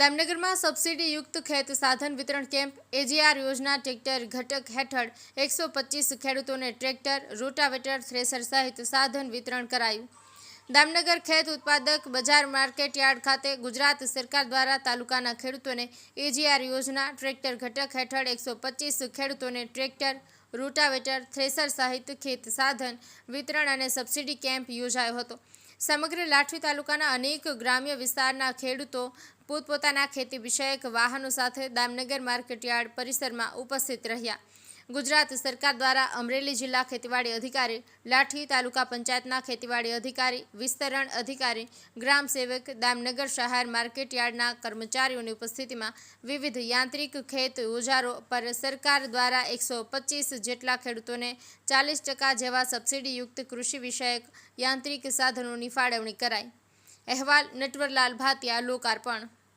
દામનગરમાં સબસિડીયુક્ત ખેત સાધન વિતરણ કેમ્પ એજીઆર યોજના ટ્રેક્ટર ઘટક હેઠળ 125 ખેડૂતોને ટ્રેક્ટર, રોટાવેટર, થ્રેસર સહિત સાધન વિતરણ કરાયું। દામનગર ખેત ઉત્પાદક બજાર માર્કેટયાર્ડ ખાતે ગુજરાત સરકાર દ્વારા તાલુકાના ખેડૂતોને એજીઆર યોજના ટ્રેક્ટર ઘટક હેઠળ 125 ખેડૂતોને ટ્રેક્ટર, રોટાવેટર, થ્રેસર સહિત ખેત સાધન વિતરણ અને સબસિડી કેમ્પ યોજાયો હતો। સમગ્ર લાઠી તાલુકાના અનેક ગ્રામ્ય વિસ્તારના ખેડૂતો પોતપોતાના ખેતી વિષયક વાહનો સાથે દામનગર માર્કેટયાર્ડ પરિસરમાં ઉપસ્થિત રહ્યા। ગુજરાત સરકાર દ્વારા અમરેલી જિલ્લા ખેતીવાડી અધિકારી, લાઠી તાલુકા પંચાયતના ખેતીવાડી અધિકારી, વિસ્તરણ અધિકારી, ગ્રામ સેવક, દામનગર શહેર માર્કેટયાર્ડના કર્મચારીઓની ઉપસ્થિતિમાં વિવિધ યાંત્રિક ખેત ઓજારો પર સરકાર દ્વારા 125 જેટલા ખેડૂતોને 40% જેવા સબસિડીયુક્ત કૃષિ વિષયક યાંત્રિક સાધનોની ફાળવણી કરાઈ। અહેવાલ નટવરલાલ ભાતિયા, લોકાર્પણ।